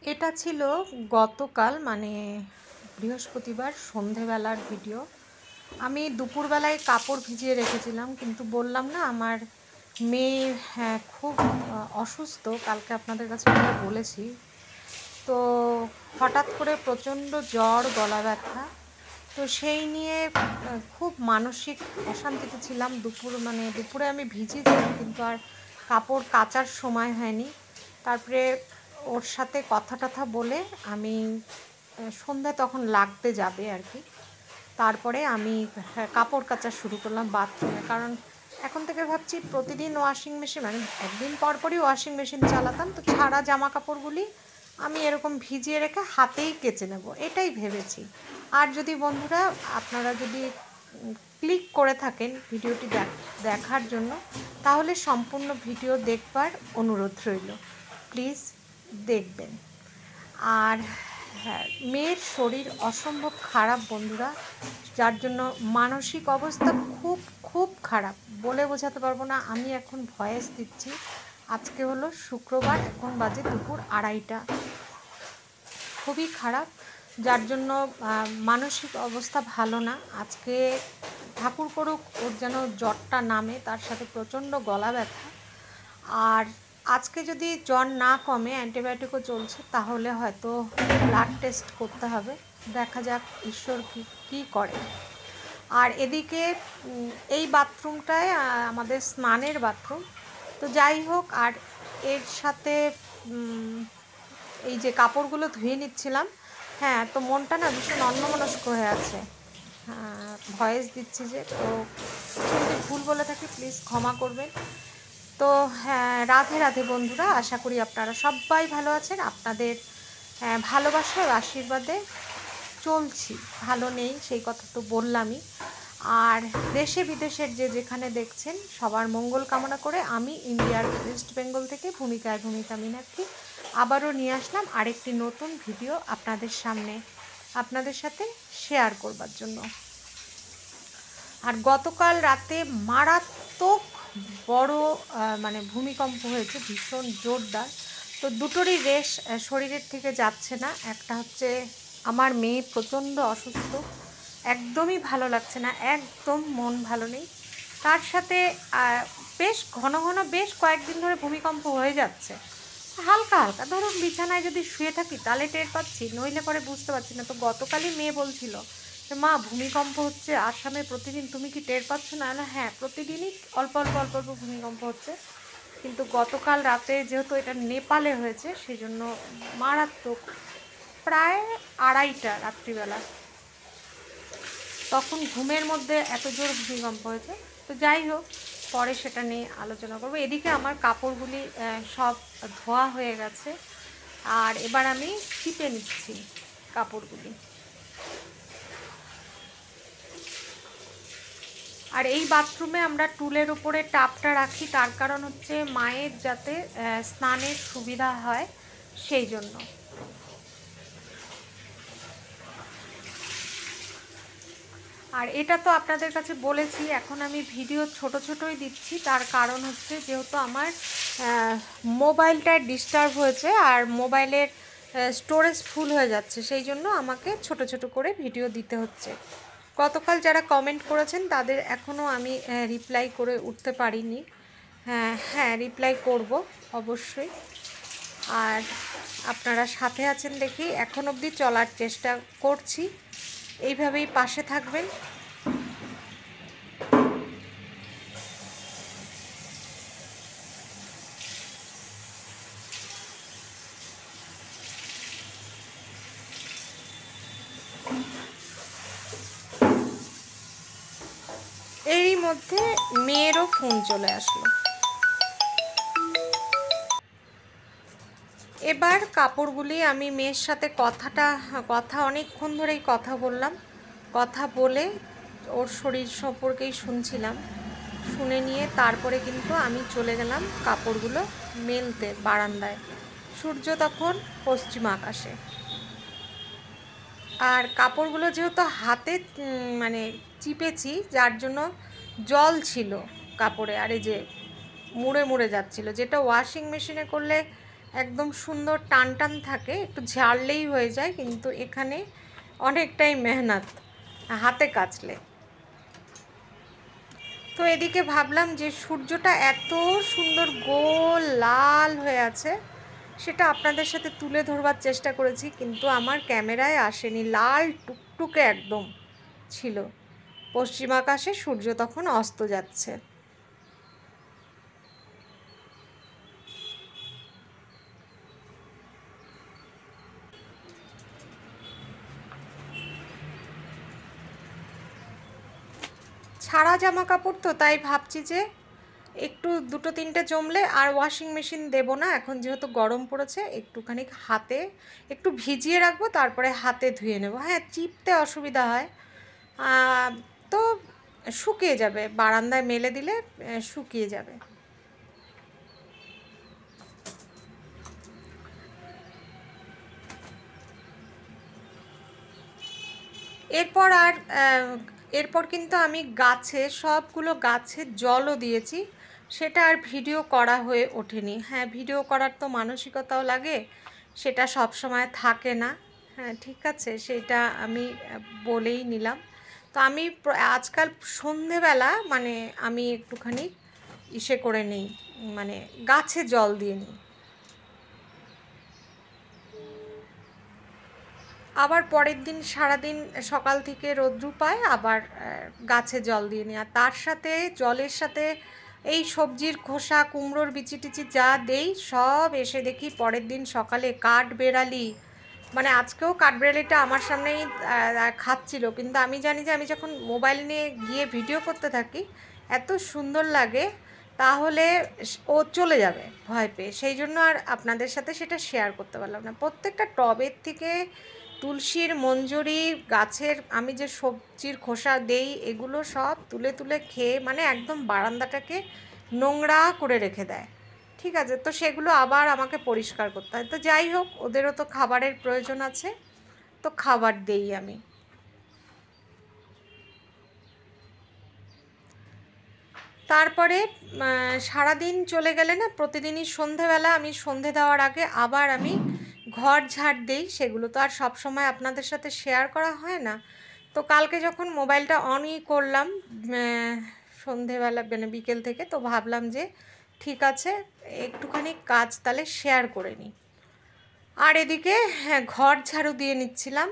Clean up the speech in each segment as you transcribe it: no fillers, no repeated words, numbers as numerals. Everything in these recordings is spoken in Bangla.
এটা ছিল গতকাল মানে বৃহস্পতিবার সন্ধেবেলার ভিডিও। আমি দুপুরবেলায় কাপড় ভিজিয়ে রেখেছিলাম, কিন্তু বললাম না আমার মেয়ে খুব অসুস্থ, কালকে আপনাদের কাছে বলেছি। তো হঠাৎ করে প্রচণ্ড জ্বর, গলা ব্যথা, তো সেই নিয়ে খুব মানসিক অশান্তিতে ছিলাম। দুপুরে আমি ভিজিয়েছিলাম, কিন্তু আর কাপড় কাচার সময় হয়নি। তারপরে ওর সাথে কথা টথা বলে আমি সন্ধ্যা তখন লাগতে যাবে আর কি, তারপরে আমি কাপড় কাচা শুরু করলাম বাথরুমে। কারণ এখন থেকে ভাবছি প্রতিদিন ওয়াশিং মেশিন, মানে একদিন পর পরই ওয়াশিং মেশিন চালাতাম, তো ছাড়া জামা কাপড়গুলি আমি এরকম ভিজিয়ে রেখে হাতেই কেচে নেব, এটাই ভেবেছি। আর যদি বন্ধুরা আপনারা যদি ক্লিক করে থাকেন ভিডিওটি দেখার জন্য, তাহলে সম্পূর্ণ ভিডিও দেখবার অনুরোধ রইল, প্লিজ দেখবেন। আর হ্যাঁ, মেয়ের শরীর অসম্ভব খারাপ বন্ধুরা, যার জন্য মানসিক অবস্থা খুব খুব খারাপ, বলে বোঝাতে পারবো না। আমি এখন ভয়েস দিচ্ছি, আজকে হলো শুক্রবার, এখন বাজে দুপুর 2:30, খুবই খারাপ, যার জন্য মানসিক অবস্থা ভালো না। আজকে ঠাকুর করুক ওর যেন জ্বরটা নামে, তার সাথে প্রচণ্ড গলা ব্যথা। আর আজকে যদি জ্বর না কমে, অ্যান্টিবায়োটিকও চলছে, তাহলে হয়তো ব্লাড টেস্ট করতে হবে, দেখা যাক ঈশ্বর কী করে। আর এদিকে এই বাথরুমটায় আমাদের স্নানের বাথরুম, তো যাই হোক। আর এর সাথে এই যে কাপড়গুলো ধুয়ে নিচ্ছিলাম, হ্যাঁ, তো মনটা না ভীষণ অন্যমনস্ক হয়ে আছে। ভয়েস দিচ্ছি যে, তো যদি ভুল বলে থাকি প্লিজ ক্ষমা করবেন। তো হ্যাঁ, রাধে রাধে বন্ধুরা, আশা করি আপনারা সবাই ভালো আছেন। আপনাদের ভালোবাসা ও আশীর্বাদে চলছি, ভালো নেই সেই কথা তো বললামই। আর দেশে বিদেশের যে যেখানে দেখছেন, সবার মঙ্গল কামনা করে আমি ইন্ডিয়ার ওয়েস্ট বেঙ্গল থেকে ভূমিকা মীনাক্ষী আবারও নিয়ে আসলাম আরেকটি নতুন ভিডিও আপনাদের সামনে, আপনাদের সাথে শেয়ার করবার জন্য। আর গতকাল রাতে মারাত্মক বড় মানে ভূমিকম্প হয়েছে, ভীষণ জোরদার। তো দুটোরই রেশ শরীরের থেকে যাচ্ছে না। একটা হচ্ছে আমার মেয়ে প্রচণ্ড অসুস্থ, একদমই ভালো লাগছে না, একদম মন ভালো নেই। তার সাথে বেশ ঘন ঘন বেশ কয়েকদিন ধরে ভূমিকম্প হয়ে যাচ্ছে, হালকা হালকা। ধরুন বিছানায় যদি শুয়ে থাকি তাহলে টের পাচ্ছি, নইলে পরে বুঝতে পারছি না। তো গতকালই মেয়ে বলছিল যে মা ভূমিকম্প হচ্ছে আসামে প্রতিদিন, তুমি কি টের পাচ্ছ না? না, হ্যাঁ, প্রতিদিনই অল্প অল্প অল্প অল্প ভূমিকম্প হচ্ছে, কিন্তু গতকাল রাতে যেহেতু এটা নেপালে হয়েছে সেই জন্য মারাত্মক, প্রায় 2:30 রাত্রিবেলা, তখন ঘুমের মধ্যে এত জোর ভূমিকম্প হয়েছে। তো যাই হোক, পরে সেটা নিয়ে আলোচনা করবো। এদিকে আমার কাপড়গুলি সব ধোয়া হয়ে গেছে, আর এবার আমি চিপে নিচ্ছি কাপড়গুলি। আর এই বাথরুমে আমরা টুলের উপরে টাপটা রাখি, তার কারণ হচ্ছে মায়ের যাতে স্নানের সুবিধা হয় সেই জন্য। আর এটা তো আপনাদের কাছে বলেছি, এখন আমি ভিডিও ছোট ছোটই দিচ্ছি, তার কারণ হচ্ছে যেহেতু আমার মোবাইলটা ডিস্টার্ব হয়েছে আর মোবাইলের স্টোরেজ ফুল হয়ে যাচ্ছে, সেই জন্য আমাকে ছোট ছোট করে ভিডিও দিতে হচ্ছে। গতকাল যারা কমেন্ট করেছেন তাদের এখনও আমি রিপ্লাই করে উঠতে পারিনি। হ্যাঁ, রিপ্লাই করব অবশ্যই। আর আপনারা সাথে আছেন দেখি এখন অবধি চলার চেষ্টা করছি, এইভাবেই পাশে থাকবেন। এরই মধ্যে মেয়েরও ফোন চলে আসলো। এবার কাপড়গুলি আমি মেয়ের সাথে কথা অনেকক্ষণ ধরেই কথা বললাম, কথা বলে ওর শরীর সম্পর্কেই শুনছিলাম, শুনে নিয়ে তারপরে কিন্তু আমি চলে গেলাম কাপড়গুলো মেলতে বারান্দায়। সূর্য তখন পশ্চিম আকাশে। আর কাপড়গুলো যেহেতু হাতে মানে চিপেছি, যার জন্য জল ছিল কাপড়ে, আর এই যে মুড়ে মুড়ে যাচ্ছিল, যেটা ওয়াশিং মেশিনে করলে একদম সুন্দর টান টান থাকে, একটু ঝাড়লেই হয়ে যায়, কিন্তু এখানে অনেকটাই মেহনত হাতে কাচলে। তো এদিকে ভাবলাম যে সূর্যটা এত সুন্দর গোল লাল হয়ে আছে, সেটা আপনাদের সাথে তুলে ধরবার চেষ্টা করেছি, কিন্তু আমার ক্যামেরায় আসেনি। লাল টুকটুকে একদম ছিল। পশ্চিম আকাশে সূর্য তখন অস্ত যাচ্ছে। ছাড়া জামা কাপড় তো, তাই ভাবছি যে একটু দুটো তিনটে জমলে আর ওয়াশিং মেশিন দেবো না এখন, যেহেতু গরম পড়েছে। একটুখানি হাতে একটু ভিজিয়ে রাখবো, তারপরে হাতে ধুয়ে নেবো। হ্যাঁ, চিপতে অসুবিধা হয়, তো শুকিয়ে যাবে, বারান্দায় মেলে দিলে শুকিয়ে যাবে। এরপর কিন্তু আমি সবগুলো গাছে জলও দিয়েছি, সেটা আর ভিডিও করা হয়ে ওঠেনি। হ্যাঁ, ভিডিও করার তো মানসিকতাও লাগে, সেটা সব সময় থাকে না। হ্যাঁ, ঠিক আছে, সেটা আমি বলেই নিলাম। তো আমি আজকাল সন্ধেবেলা মানে আমি একটুখানি করে নিই, মানে গাছে জল দিয়ে নিই। আবার পরের দিন সারাদিন সকাল থেকে রৌদ্র পায়, আবার গাছে জল দিয়ে নিই। আর তার সাথে জলের সাথে এই সবজির খোসা, কুমড়োর বিচি টিচি যা দেই, সব এসে দেখি পরের দিন সকালে কাঠবেড়ালি, মানে আজকেও কাঠবেড়ালিটা আমার সামনেই খাচ্ছিল, কিন্তু আমি জানি যে আমি যখন মোবাইল নিয়ে গিয়ে ভিডিও করতে থাকি এত সুন্দর লাগে, তাহলে ও চলে যাবে ভয় পেয়ে, সেই জন্য আর আপনাদের সাথে সেটা শেয়ার করতে পারলাম না। প্রত্যেকটা টবের থেকে তুলসীর মঞ্জুরি গাছের আমি যে সবজির খোসা দেই, এগুলো সব তুলে তুলে খেয়ে মানে একদম বারান্দাটাকে নোংরা করে রেখে দেয়। ঠিক আছে, তো সেগুলো আবার আমাকে পরিষ্কার করতে হয়। তো যাই হোক, ওদেরও তো খাবারের প্রয়োজন আছে, তো খাবার দেই আমি। তারপরে সারাদিন চলে গেলে না, প্রতিদিনই সন্ধেবেলা আমি সন্ধে দেওয়ার আগে আবার আমি ঘর ঝাড় দিই। সেগুলো তো আর সব সময় আপনাদের সাথে শেয়ার করা হয় না। তো কালকে যখন মোবাইলটা অনই করলাম সন্ধেবেলা মানে বিকেল থেকে, তো ভাবলাম যে ঠিক আছে, একটুখানি কাজ তাহলে শেয়ার করে নিই। আর এদিকে হ্যাঁ, ঘর ঝাড়ু দিয়ে নিচ্ছিলাম।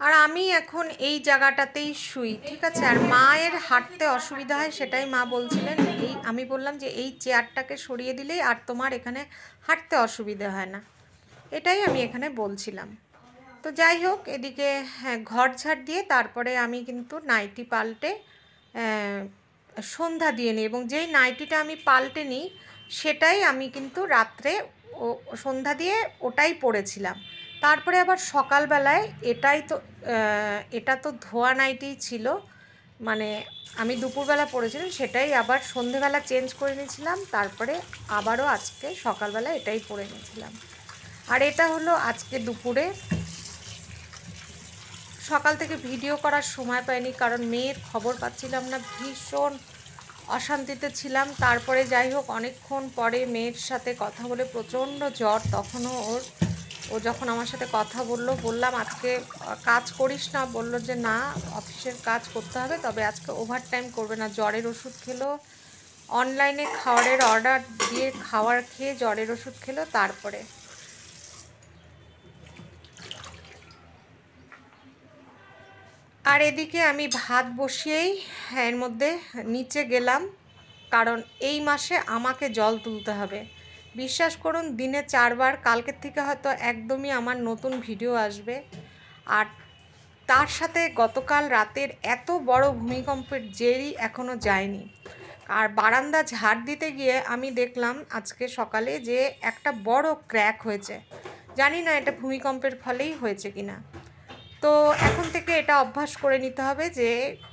আর আমি এখন এই জায়গাটাতেই শুই, ঠিক আছে। আর মায়ের হাঁটতে অসুবিধা হয়, সেটাই মা বলছিলেন। আমি বললাম যে এই চেয়ারটাকে সরিয়ে দিলেই আর তোমার এখানে হাঁটতে অসুবিধা হয় না, এটাই আমি এখানে বলছিলাম। তো যাই হোক, এদিকে হ্যাঁ, ঘর ঝাড় দিয়ে তারপরে আমি কিন্তু নাইটি পাল্টে সন্ধ্যা দিয়ে নিই, এবং যেই নাইটিটা আমি পাল্টে নিই সেটাই আমি কিন্তু রাত্রে সন্ধ্যা দিয়ে ওটাই পরেছিলাম। তারপরে আবার সকালবেলায় এটা তো ধোয়া নাইটিই ছিল, মানে আমি দুপুরবেলা পরেছিলাম, সেটাই আবার সন্ধেবেলা চেঞ্জ করে নিয়েছিলাম, তারপরে আবারও আজকে সকালবেলা এটাই পরে নিয়েছিলাম। আর এটা হলো আজকে দুপুরে। সকাল থেকে ভিডিও করার সময় পাইনি, কারণ মেয়ের খবর পাচ্ছিলাম না, ভীষণ অশান্তিতে ছিলাম। তারপরে যাই হোক, অনেকক্ষণ পরে মেয়ের সাথে কথা বলে, প্রচণ্ড জ্বর তখনও ওর, ও যখন আমার সাথে কথা বললাম আজকে কাজ করিস না, বলল যে না, অফিসের কাজ করতে হবে, তবে আজকে ওভারটাইম করবে না। জ্বরের ওষুধ খেলো, অনলাইনে খাবারের অর্ডার দিয়ে খাবার খেয়ে জ্বরের ওষুধ খেলো। তারপরে আর এদিকে আমি ভাত বসিয়েই এর মধ্যে নিচে গেলাম, কারণ এই মাসে আমাকে জল তুলতে হবে। বিশ্বাস করুন, দিনে 4 বার। কালকের থেকে হয়তো একদমই আমার নতুন ভিডিও আসবে। আর তার সাথে গতকাল রাতের এত বড় ভূমিকম্পের জেরই এখনও যায়নি। আর বারান্দা ঝাড় দিতে গিয়ে আমি দেখলাম আজকে সকালে যে একটা বড় ক্র্যাক হয়েছে। জানি না এটা ভূমিকম্পের ফলেই হয়েছে কিনা। তো এখন থেকে এটা অভ্যাস করে নিতে হবে যে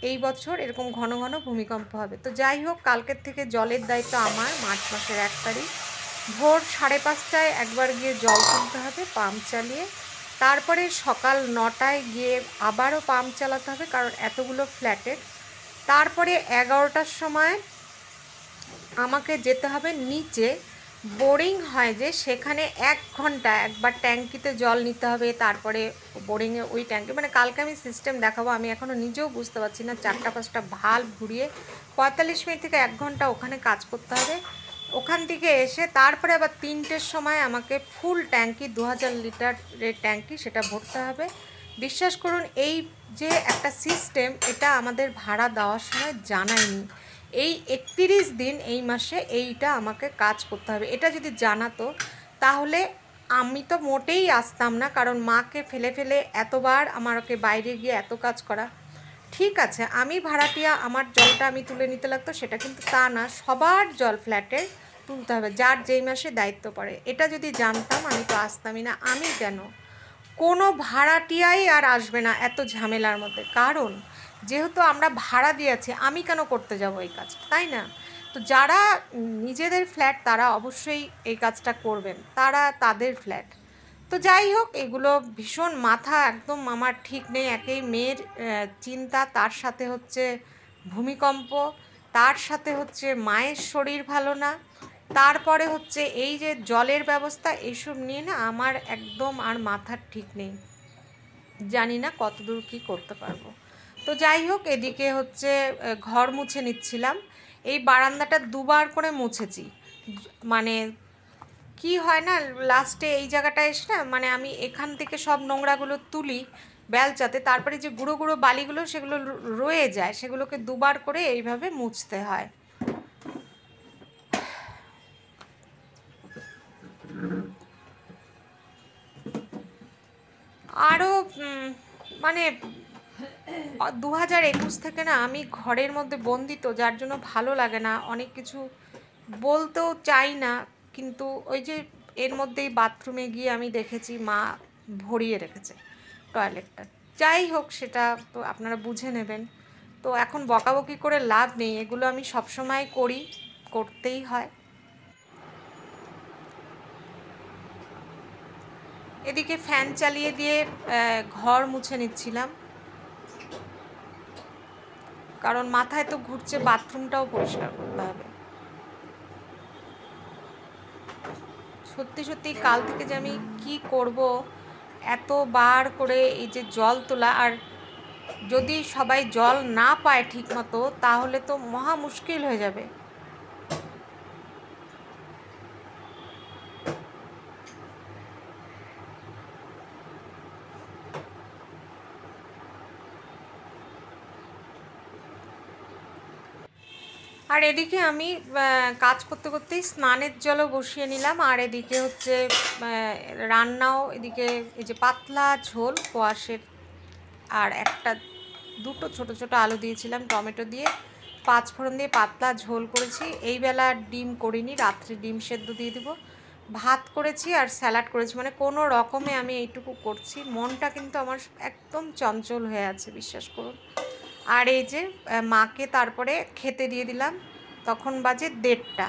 এই বছর এরকম ঘন ঘন ভূমিকম্প হবে। তো যাই হোক, কালকের থেকে জলের দায়িত্ব আমার। মার্চ মাসের 1 তারিখ ভোর 5:30টায় একবার গিয়ে জল তুলতে হবে পাম্প চালিয়ে। তারপরে সকাল 9টায় গিয়ে আবারও পাম্প চালাতে হবে, কারণ এতগুলো ফ্ল্যাটের। তারপরে 11টার সময় আমাকে যেতে হবে নিচে, বোরিং হয় যে সেখানে 1 ঘন্টা একবার ট্যাঙ্কিতে জল নিতে হবে, তারপরে বোরিংয়ে ওই ট্যাঙ্কি, মানে কালকে আমি সিস্টেম দেখাবো, আমি এখনও নিজেও বুঝতে পারছি না। 4-5টা ভাল্ব ঘুরিয়ে 45 মিনিট থেকে 1 ঘন্টা ওখানে কাজ করতে হবে। ওখান থেকে এসে তারপরে আবার 3টের সময় আমাকে ফুল ট্যাঙ্কি 2000 লিটারের ট্যাঙ্কি সেটা ভরতে হবে। বিশ্বাস করুন, এই যে একটা সিস্টেম, এটা আমাদের ভাড়া দেওয়ার সময় জানায়নি। এই 31 দিন এই মাসে এইটা আমাকে কাজ করতে হবে। এটা যদি জানাতো তাহলে আমি তো মোটেই আসতাম না, কারণ মাকে ফেলে ফেলে এতবার আমাকে বাইরে গিয়ে এত কাজ করা। ঠিক আছে, আমি ভাড়াটিয়া, আমার জলটা আমি তুলে নিতে লাগতো, সেটা কিন্তু তা না। সবার জল ফ্ল্যাটের তুলতে হবে, যার যেই মাসে দায়িত্ব পড়ে। এটা যদি জানতাম আমি তো আসতামই না। আমি কেন, কোনো ভাড়াটিয়াই আর আসবে না এত ঝামেলার মধ্যে, কারণ যেহেতু আমরা ভাড়া দিয়েছি, আমি কেন করতে যাব এই কাজ, তাই না? তো যারা নিজেদের ফ্ল্যাট তারা অবশ্যই এই কাজটা করবেন, তারা তাদের ফ্ল্যাট। তো যাই হোক, এগুলো ভীষণ মাথা একদম আমার ঠিক নেই। একেই মেয়ের চিন্তা, তার সাথে হচ্ছে ভূমিকম্প, তার সাথে হচ্ছে মায়ের শরীর ভালো না, তারপরে হচ্ছে এই যে জলের ব্যবস্থা, এইসব নিয়ে না আমার একদম আর মাথার ঠিক নেই। জানি না কতদূর কী করতে পারবো। তো যাই হোক, এদিকে হচ্ছে ঘর মুছে নিচ্ছিলাম। এই বারান্দাটা 2বার করে মুছেছি। মানে কি হয় না, লাস্টে এই জায়গাটায় এসে না, মানে আমি এখান থেকে সব নোংরাগুলো তুলি বেলচাতে, তারপরে যে গুঁড়ো গুঁড়ো বালিগুলো সেগুলো রয়ে যায়, সেগুলোকে 2বার করে এইভাবে মুছতে হয়। আরও মানে 2021 থেকে না আমি ঘরের মধ্যে বন্দি, তো যার জন্য ভালো লাগে না, অনেক কিছু বলতেও চাই না। কিন্তু ওই যে এর মধ্যেই বাথরুমে গিয়ে আমি দেখেছি মা ভরিয়ে রেখেছে টয়লেটটা। যাই হোক, সেটা তো আপনারা বুঝে নেবেন। তো এখন বকাবকি করে লাভ নেই, এগুলো আমি সবসময় করি, করতেই হয়। এদিকে ফ্যান চালিয়ে দিয়ে ঘর মুছে নিচ্ছিলাম, কারণ মাথায় তো ঘুরছে, বাথরুমটাও পরিষ্কার করতে হবে। সত্যি সত্যি কাল থেকে যে আমি কি করব, এতবার করে এই যে জল তোলা, আর যদি সবাই জল না পায় ঠিক মতো তাহলে তো মহা মুশকিল হয়ে যাবে। আর এদিকে আমি কাজ করতে করতেই স্নানের জলও বসিয়ে নিলাম, আর এদিকে হচ্ছে রান্নাও। এদিকে এই যে পাতলা ঝোল কোয়াশের, আর দুটো ছোট ছোট আলু দিয়েছিলাম টমেটো দিয়ে, 5 ফোড়ন দিয়ে পাতলা ঝোল করেছি। এই বেলা ডিম করিনি, রাত্রে ডিম সেদ্ধ দিয়ে দেবো। ভাত করেছি আর স্যালাড করেছি, মানে কোনো রকমে আমি এইটুকু করছি। মনটা কিন্তু আমার একদম চঞ্চল হয়ে আছে, বিশ্বাস করুন। আর এই যে মাকে তারপরে খেতে দিয়ে দিলাম, তখন বাজে 1:30।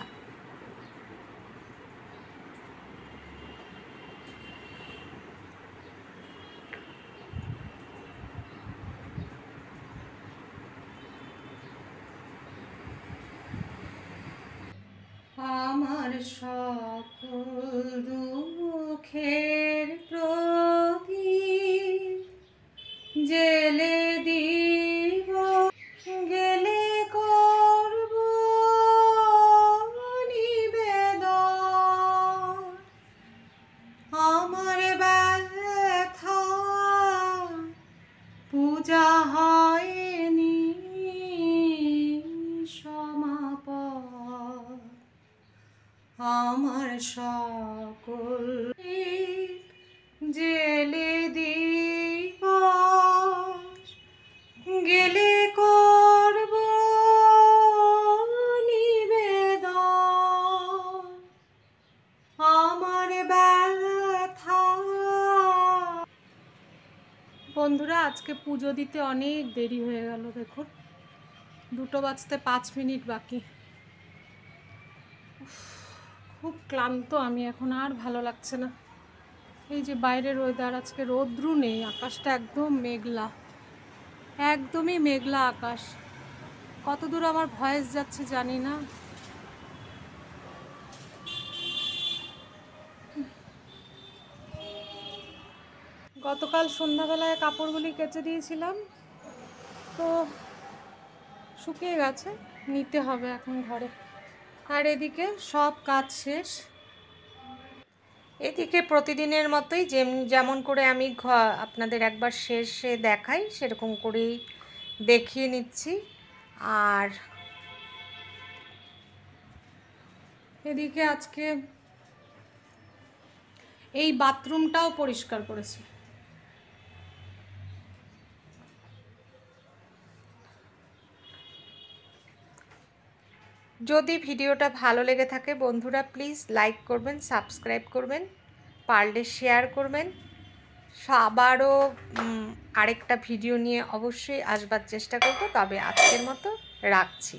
আমার সকল দুঃখের প্রদীপ জেলে দিব, গেলে করব নিবেদন, আমার ব্যথা পূজা হয়নি সমাপন, আমার সকল জেলে দিব, গেলে করব নিবেদন, আমার ব্যথা। বন্ধুরা, আজকে পুজো দিতে অনেক দেরি হয়ে গেল, দেখুন 2টো বাজতে 5 মিনিট বাকি। খুব ক্লান্ত আমি এখন, আর ভালো লাগছে না। এই যে বাইরের ওয়েদার, আজকে রোদ্রু নেই, আকাশটা একদম মেঘলা, একদমই মেঘলা আকাশ। কতদূর আমার ভয়েস যাচ্ছে জানি না। গতকাল সন্ধ্যাবেলায় কাপড়গুলি কেচে দিয়েছিলাম, তো শুকিয়ে গেছে, নিতে হবে এখন ঘরে। আর এদিকে সব কাজ শেষ। এদিকে প্রতিদিনের মতোই যেমন করে আমি আপনাদের একবার শেষে দেখাই, সেরকম করেই দেখিয়ে নিচ্ছি। আর এদিকে আজকে এই বাথরুমটাও পরিষ্কার করেছি। যদি ভিডিওটা ভালো লেগে থাকে বন্ধুরা, প্লিজ লাইক করবেন, সাবস্ক্রাইব করবেন, পারলে শেয়ার করবেন। আবারও আরেকটা ভিডিও নিয়ে অবশ্যই আসবার চেষ্টা করব। তবে আজকের মতো রাখছি।